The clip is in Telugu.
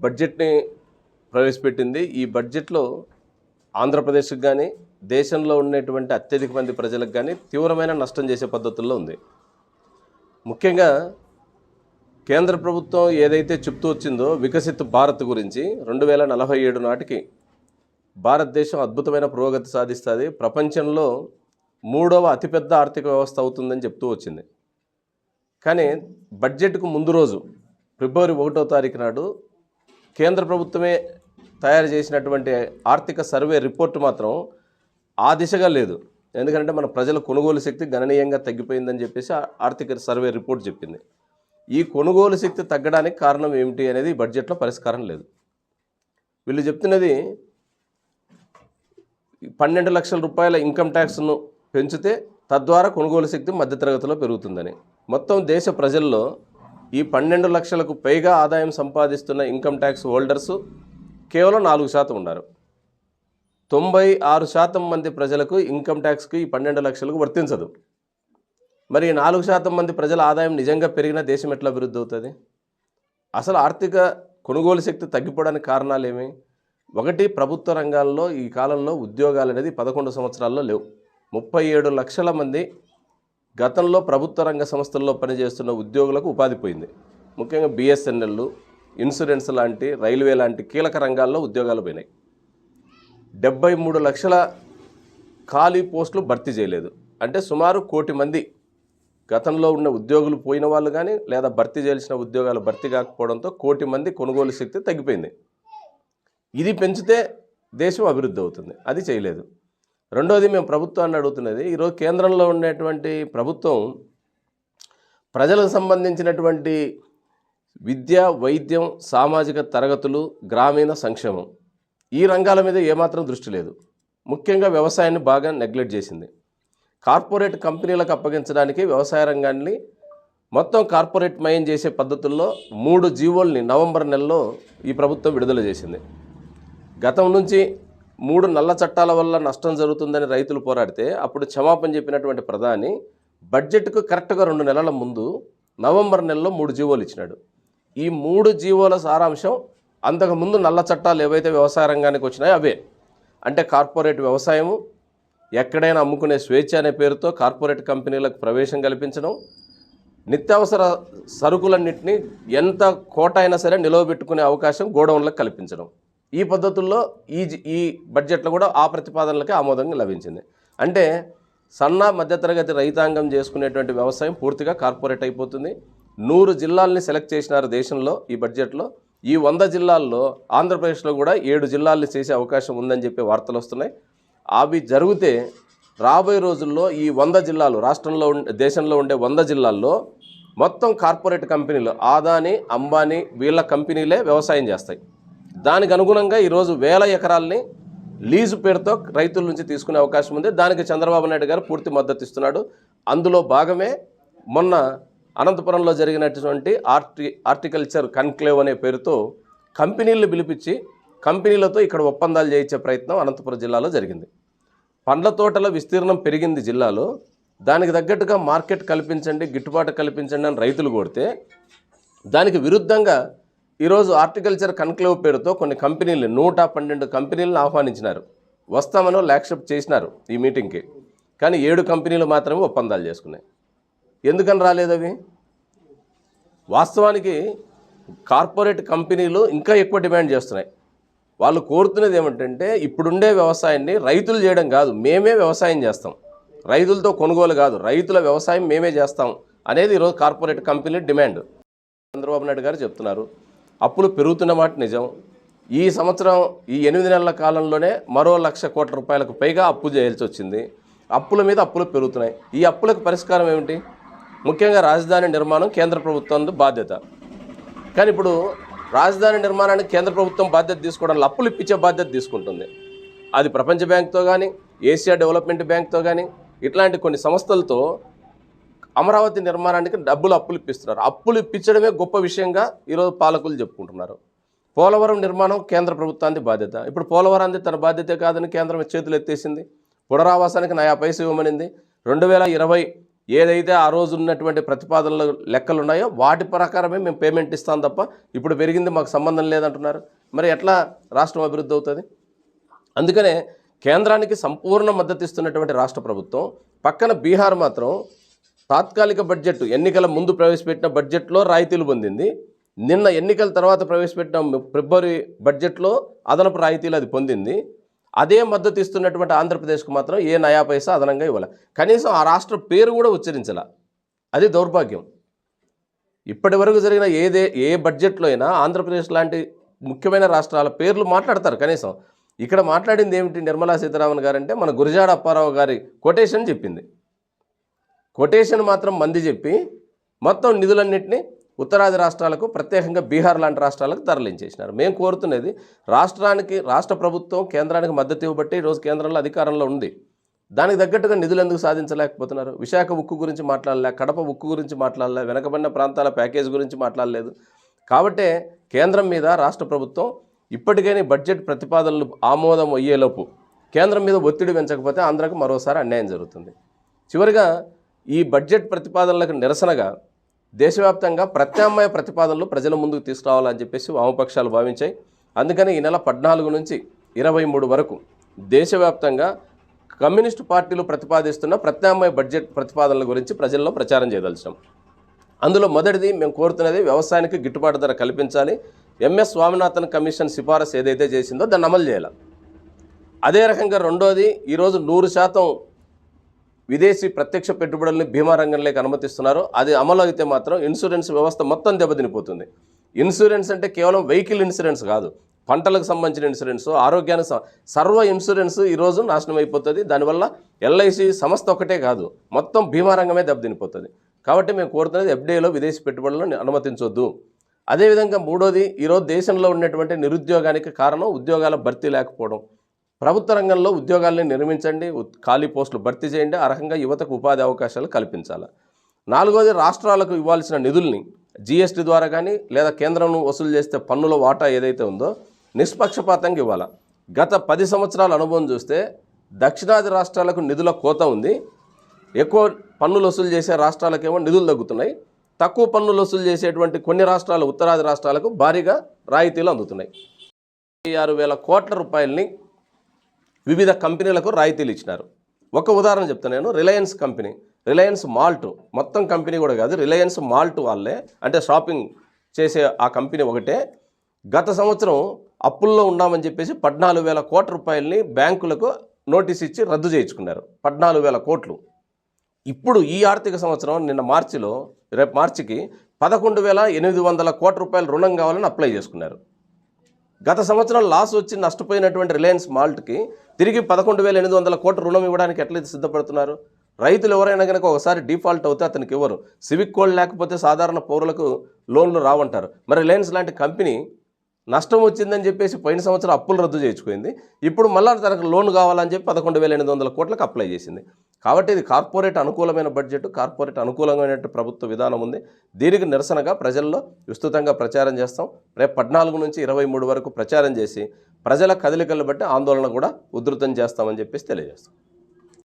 బడ్జెట్ని ప్రవేశపెట్టింది. ఈ బడ్జెట్లో ఆంధ్రప్రదేశ్కి కానీ దేశంలో ఉన్నటువంటి అత్యధిక మంది ప్రజలకు కానీ తీవ్రమైన నష్టం చేసే పద్ధతుల్లో ఉంది. ముఖ్యంగా కేంద్ర ప్రభుత్వం ఏదైతే చెప్తూ వచ్చిందో వికసిత్ భారత్ గురించి 2047 నాటికి భారతదేశం అద్భుతమైన పురోగతి సాధిస్తుంది, ప్రపంచంలో 3వ అతిపెద్ద ఆర్థిక వ్యవస్థ అవుతుందని చెప్తూ వచ్చింది. కానీ బడ్జెట్కు ముందు రోజు ఫిబ్రవరి 1వ తారీఖు నాడు కేంద్ర ప్రభుత్వమే తయారు చేసినటువంటి ఆర్థిక సర్వే రిపోర్ట్ మాత్రం ఆ దిశగా లేదు. ఎందుకంటే మన ప్రజల కొనుగోలు శక్తి గణనీయంగా తగ్గిపోయిందని చెప్పేసి ఆర్థిక సర్వే రిపోర్ట్ చెప్పింది. ఈ కొనుగోలు శక్తి తగ్గడానికి కారణం ఏమిటి అనేది బడ్జెట్లో పరిష్కారం లేదు. వీళ్ళు చెప్తున్నది 12 లక్షల రూపాయల ఇన్కమ్ ట్యాక్స్ను పెంచితే తద్వారా కొనుగోలు శక్తి మధ్యతరగతిలో పెరుగుతుందని. మొత్తం దేశ ప్రజల్లో ఈ 12 లక్షలకు పైగా ఆదాయం సంపాదిస్తున్న ఇన్కమ్ ట్యాక్స్ హోల్డర్సు కేవలం 4% ఉన్నారు. 96% మంది ప్రజలకు ఇన్కమ్ ట్యాక్స్కి ఈ 12 లక్షలకు వర్తించదు. మరి 4% మంది ప్రజల ఆదాయం నిజంగా పెరిగిన దేశం ఎట్లా అభివృద్ధి అవుతుంది? అసలు ఆర్థిక కొనుగోలు శక్తి తగ్గిపోవడానికి కారణాలు ఏమి? ఒకటి, ప్రభుత్వ రంగాల్లో ఈ కాలంలో ఉద్యోగాలు అనేది 11 సంవత్సరాల్లో లేవు. 37 లక్షల మంది గతంలో ప్రభుత్వ రంగ సంస్థల్లో పనిచేస్తున్న ఉద్యోగులకు ఉపాధి పోయింది. ముఖ్యంగా బిఎస్ఎన్ఎల్, ఇన్సూరెన్స్ లాంటి, రైల్వే లాంటి కీలక రంగాల్లో ఉద్యోగాలు పోయినాయి. 73 లక్షల ఖాళీ పోస్టులు భర్తీ చేయలేదు. అంటే సుమారు 1 కోటి మంది గతంలో ఉన్న ఉద్యోగులు పోయిన వాళ్ళు కానీ లేదా భర్తీ చేయాల్సిన ఉద్యోగాలు భర్తీ కాకపోవడంతో 1 కోటి మంది కొనుగోలు శక్తి తగ్గిపోయింది. ఇది పెంచితే దేశం అభివృద్ధి అవుతుంది, అది చేయలేదు. రెండోది, మేము ప్రభుత్వాన్ని అడుగుతున్నది, ఈరోజు కేంద్రంలో ఉండేటువంటి ప్రభుత్వం ప్రజలకు సంబంధించినటువంటి విద్య, వైద్యం, సామాజిక తరగతులు, గ్రామీణ సంక్షేమం ఈ రంగాల మీద ఏమాత్రం దృష్టి లేదు. ముఖ్యంగా వ్యవసాయాన్ని బాగా నెగ్లెక్ట్ చేసింది. కార్పొరేట్ కంపెనీలకు అప్పగించడానికి వ్యవసాయ రంగాన్ని మొత్తం కార్పొరేట్ మయం చేసే పద్ధతుల్లో 3 జీవోల్ని నవంబర్ నెలలో ఈ ప్రభుత్వం విడుదల చేసింది. గతం నుంచి 3 నల్ల చట్టాల వల్ల నష్టం జరుగుతుందని రైతులు పోరాడితే అప్పుడు క్షమాపణ చెప్పినటువంటి ప్రధాని బడ్జెట్కు కరెక్ట్గా 2 నెలల ముందు నవంబర్ నెలలో 3 జీవోలు ఇచ్చినాడు. ఈ 3 జీవోల సారాంశం అంతకుముందు నల్ల చట్టాలు ఏవైతే వ్యవసాయ రంగానికి వచ్చినాయో అవే. అంటే కార్పొరేట్ వ్యవసాయము, ఎక్కడైనా అమ్ముకునే స్వేచ్ఛ అనే పేరుతో కార్పొరేట్ కంపెనీలకు ప్రవేశం కల్పించడం, నిత్యావసర సరుకులన్నింటినీ ఎంత కోట అయినా సరే నిలవబెట్టుకునే అవకాశం గోడౌన్లకు కల్పించడం. ఈ పద్ధతుల్లో ఈ బడ్జెట్లో కూడా ఆ ప్రతిపాదనలకే ఆమోదంగా లభించింది. అంటే సన్న మధ్యతరగతి రైతాంగం చేసుకునేటువంటి వ్యవసాయం పూర్తిగా కార్పొరేట్ అయిపోతుంది. 100 జిల్లాల్ని సెలెక్ట్ చేసినారు దేశంలో ఈ బడ్జెట్లో. ఈ 100 జిల్లాల్లో ఆంధ్రప్రదేశ్లో కూడా 7 జిల్లాల్ని చేసే అవకాశం ఉందని చెప్పి వార్తలు వస్తున్నాయి. అవి జరిగితే రాబోయే రోజుల్లో ఈ 100 జిల్లాలు రాష్ట్రంలో దేశంలో ఉండే 100 జిల్లాల్లో మొత్తం కార్పొరేట్ కంపెనీలు, ఆదాని, అంబానీ వీళ్ళ కంపెనీలే వ్యవసాయం చేస్తాయి. దానికి అనుగుణంగా ఈరోజు 1000 ఎకరాలని లీజు పేరుతో రైతుల నుంచి తీసుకునే అవకాశం ఉంది. దానికి చంద్రబాబు నాయుడు గారు పూర్తి మద్దతు ఇస్తున్నాడు. అందులో భాగమే మొన్న అనంతపురంలో జరిగినటువంటి హార్టికల్చర్ కన్క్లేవ్ అనే పేరుతో కంపెనీలను పిలిపించి కంపెనీలతో ఇక్కడ ఒప్పందాలు చేయించే ప్రయత్నం అనంతపురం జిల్లాలో జరిగింది. పండ్ల తోటల విస్తీర్ణం పెరిగింది జిల్లాలో, దానికి తగ్గట్టుగా మార్కెట్ కల్పించండి, గిట్టుబాటు కల్పించండి అని రైతులు కోరితే దానికి విరుద్ధంగా ఈరోజు హార్టికల్చర్ కన్క్లేవ్ పేరుతో కొన్ని కంపెనీలు 112 కంపెనీలను ఆహ్వానించినారు. వస్తామనో యాక్సెప్ట్ చేసినారు ఈ మీటింగ్కి. కానీ 7 కంపెనీలు మాత్రమే ఒప్పందాలు చేసుకున్నాయి. ఎందుకని రాలేదు అవి? వాస్తవానికి కార్పొరేట్ కంపెనీలు ఇంకా ఎక్కువ డిమాండ్ చేస్తున్నాయి. వాళ్ళు కోరుతున్నది ఏమిటంటే ఇప్పుడుండే వ్యవసాయాన్ని రైతులు చేయడం కాదు, మేమే వ్యవసాయం చేస్తాం, రైతులతో కొనుగోలు కాదు, రైతుల వ్యవసాయం మేమే చేస్తాం అనేది ఈరోజు కార్పొరేట్ కంపెనీల డిమాండ్. చంద్రబాబు నాయుడు గారు చెప్తున్నారు అప్పులు పెరుగుతున్న మాట నిజం. ఈ సంవత్సరం ఈ 8 నెలల కాలంలోనే మరో 1,00,000 కోట్ల రూపాయలకు పైగా అప్పు చేయాల్సి వచ్చింది. అప్పుల మీద అప్పులు పెరుగుతున్నాయి. ఈ అప్పులకు పరిష్కారం ఏమిటి? ముఖ్యంగా రాజధాని నిర్మాణం కేంద్ర ప్రభుత్వం బాధ్యత. కానీ ఇప్పుడు రాజధాని నిర్మాణానికి కేంద్ర ప్రభుత్వం బాధ్యత తీసుకోవడంలో అప్పులు ఇప్పించే బాధ్యత తీసుకుంటుంది. అది ప్రపంచ బ్యాంక్తో కానీ, ఏషియా డెవలప్మెంట్ బ్యాంక్తో కానీ ఇట్లాంటి కొన్ని సంస్థలతో అమరావతి నిర్మాణానికి అప్పులు ఇప్పిస్తున్నారు. అప్పులు ఇప్పించడమే గొప్ప విషయంగా ఈరోజు పాలకులు చెప్పుకుంటున్నారు. పోలవరం నిర్మాణం కేంద్ర ప్రభుత్వానికి బాధ్యత. ఇప్పుడు పోలవరాన్ని తన బాధ్యతే కాదని కేంద్రం చేతులు ఎత్తేసింది. పునరావాసానికి 90 పైసలు ఇవ్వమనింది. 2020 ఏదైతే ఆ రోజు ఉన్నటువంటి ప్రతిపాదనలు లెక్కలు ఉన్నాయో వాటి ప్రకారమే మేము పేమెంట్ ఇస్తాం తప్ప ఇప్పుడు పెరిగింది మాకు సంబంధం లేదంటున్నారు. మరి ఎట్లా రాష్ట్రం అభివృద్ధి అవుతుంది? అందుకనే కేంద్రానికి సంపూర్ణ మద్దతు ఇస్తున్నటువంటి రాష్ట్ర ప్రభుత్వం పక్కన బీహార్ మాత్రం తాత్కాలిక బడ్జెట్ ఎన్నికల ముందు ప్రవేశపెట్టిన బడ్జెట్లో రాయితీలు పొందింది. నిన్న ఎన్నికల తర్వాత ప్రవేశపెట్టిన ఫిబ్రవరి బడ్జెట్లో అదనపు రాయితీలు అది పొందింది. అదే మద్దతు ఇస్తున్నటువంటి ఆంధ్రప్రదేశ్కు మాత్రం ఏ నయా పైసా అదనంగా ఇవ్వాలి. కనీసం ఆ రాష్ట్ర పేరు కూడా ఉచ్చరించాల. అది దౌర్భాగ్యం. ఇప్పటి వరకు జరిగిన ఏ బడ్జెట్లో అయినా ఆంధ్రప్రదేశ్ లాంటి ముఖ్యమైన రాష్ట్రాల పేర్లు మాట్లాడతారు. కనీసం ఇక్కడ మాట్లాడింది ఏమిటి నిర్మలా సీతారామన్ గారంటే మన గురజాడ అప్పారావు గారి కొటేషన్ చెప్పింది. కొటేషన్ మాత్రం మంది చెప్పి మొత్తం నిధులన్నింటినీ ఉత్తరాది రాష్ట్రాలకు, ప్రత్యేకంగా బీహార్ లాంటి రాష్ట్రాలకు తరలించేసినారు. మేము కోరుతున్నది రాష్ట్ర ప్రభుత్వం కేంద్రానికి మద్దతు ఇవ్వబట్టి ఈరోజు కేంద్రంలో అధికారంలో ఉంది. దానికి తగ్గట్టుగా నిధులు ఎందుకు సాధించలేకపోతున్నారు? విశాఖ ఉక్కు గురించి మాట్లాడలే, కడప ఉక్కు గురించి మాట్లాడలే, వెనకబడిన ప్రాంతాల ప్యాకేజ్ గురించి మాట్లాడలేదు. కాబట్టే కేంద్రం మీద రాష్ట్ర ప్రభుత్వం ఇప్పటికైనా బడ్జెట్ ప్రతిపాదనలు ఆమోదం అయ్యేలోపు కేంద్రం మీద ఒత్తిడి పెంచకపోతే ఆంధ్రాకు మరోసారి అన్యాయం జరుగుతుంది. చివరిగా ఈ బడ్జెట్ ప్రతిపాదనలకు నిరసనగా దేశవ్యాప్తంగా ప్రత్యామ్నాయ ప్రతిపాదనలు ప్రజల ముందుకు తీసుకురావాలని చెప్పేసి వామపక్షాలు భావించాయి. అందుకని ఈ నెల 14 నుంచి 23 వరకు దేశవ్యాప్తంగా కమ్యూనిస్టు పార్టీలు ప్రతిపాదిస్తున్న ప్రత్యామ్నాయ బడ్జెట్ ప్రతిపాదనల గురించి ప్రజల్లో ప్రచారం చేయదలిచాం. అందులో మొదటిది మేము కోరుతున్నది వ్యవసాయానికి గిట్టుబాటు ధర కల్పించాలి. ఎంఎస్ స్వామినాథన్ కమిషన్ సిఫారసు ఏదైతే చేసిందో దాన్ని అమలు చేయాలి. అదే రకంగా రెండోది, ఈరోజు 100% విదేశీ ప్రత్యక్ష పెట్టుబడుల్ని బీమా రంగంలోకి అనుమతిస్తున్నారు. అది అమలు అయితే మాత్రం ఇన్సూరెన్స్ వ్యవస్థ మొత్తం దెబ్బతినిపోతుంది. ఇన్సూరెన్స్ అంటే కేవలం వెహికల్ ఇన్సూరెన్స్ కాదు, పంటలకు సంబంధించిన ఇన్సూరెన్స్, ఆరోగ్యానికి సర్వ ఇన్సూరెన్స్ ఈరోజు నాశనం అయిపోతుంది. దానివల్ల ఎల్ఐసి సంస్థ ఒకటే కాదు, మొత్తం బీమా రంగమే దెబ్బతినిపోతుంది. కాబట్టి మేము కోరుతున్నది ఎఫ్డీఐలో విదేశీ పెట్టుబడులను అనుమతించొద్దు. అదేవిధంగా మూడోది, ఈరోజు దేశంలో ఉన్నటువంటి నిరుద్యోగానికి కారణం ఉద్యోగాల భర్తీ లేకపోవడం. ప్రభుత్వ రంగంలో ఉద్యోగాల్ని నిర్మించండి, ఖాళీ పోస్టులు భర్తీ చేయండి, ఆ రకంగా యువతకు ఉపాధి అవకాశాలు కల్పించాలి. నాలుగోది, రాష్ట్రాలకు ఇవ్వాల్సిన నిధుల్ని జీఎస్టీ ద్వారా కానీ లేదా కేంద్రం వసూలు చేస్తే పన్నుల వాటా ఏదైతే ఉందో నిష్పక్షపాతంగా ఇవ్వాలి. గత 10 సంవత్సరాల అనుభవం చూస్తే దక్షిణాది రాష్ట్రాలకు నిధుల కోత ఉంది. ఎక్కువ పన్నులు వసూలు చేసే రాష్ట్రాలకేమో నిధులు తగ్గుతున్నాయి. తక్కువ పన్నులు వసూలు చేసేటువంటి కొన్ని రాష్ట్రాలు, ఉత్తరాది రాష్ట్రాలకు భారీగా రాయితీలు అందుతున్నాయి. 6,000 కోట్ల రూపాయలని వివిధ కంపెనీలకు రాయితీలు ఇచ్చినారు. ఒక ఉదాహరణ చెప్తాను నేను. రిలయన్స్ కంపెనీ, రిలయన్స్ మాల్ట్, మొత్తం కంపెనీ కూడా కాదు, రిలయన్స్ మాల్ట్ వాళ్ళే, అంటే షాపింగ్ చేసే ఆ కంపెనీ ఒకటే, గత సంవత్సరం అప్పుల్లో ఉన్నామని చెప్పేసి 14,000 కోట్ల రూపాయలని బ్యాంకులకు నోటీస్ ఇచ్చి రద్దు చేయించుకున్నారు. 14,000 కోట్లు. ఇప్పుడు ఈ ఆర్థిక సంవత్సరం రేపు మార్చికి 11,800 కోట్ల రూపాయల రుణం కావాలని అప్లై చేసుకున్నారు. గత సంవత్సరం లాస్ వచ్చి నష్టపోయినటువంటి రిలయన్స్ మాల్ట్కి తిరిగి 11,800 కోట్ల రుణం ఇవ్వడానికి ఎట్లయితే సిద్ధపడుతున్నారు? రైతులు ఎవరైనా కనుక ఒకసారి డిఫాల్ట్ అవుతే అతనికి ఇవ్వరు. సివిక్ కోడ్ లేకపోతే సాధారణ పౌరులకు లోన్లు రావంటారు. మరి రిలయన్స్ లాంటి కంపెనీ నష్టం వచ్చిందని చెప్పేసి పోయిన సంవత్సరం అప్పులు రద్దు చేయించుకుంది. ఇప్పుడు మళ్ళీ తనకు లోన్ కావాలని చెప్పి 11,800 కోట్లకు అప్లై చేసింది. కాబట్టి ఇది కార్పొరేట్ అనుకూలమైన బడ్జెట్, కార్పొరేట్ అనుకూలమైన ప్రభుత్వ విధానం ఉంది. దీనికి నిరసనగా ప్రజల్లో విస్తృతంగా ప్రచారం చేస్తాం. రేపు 14 నుంచి 23 వరకు ప్రచారం చేసి ప్రజల కదలికలను బట్టి ఆందోళన కూడా ఉధృతం చేస్తామని చెప్పేసి తెలియజేస్తాం.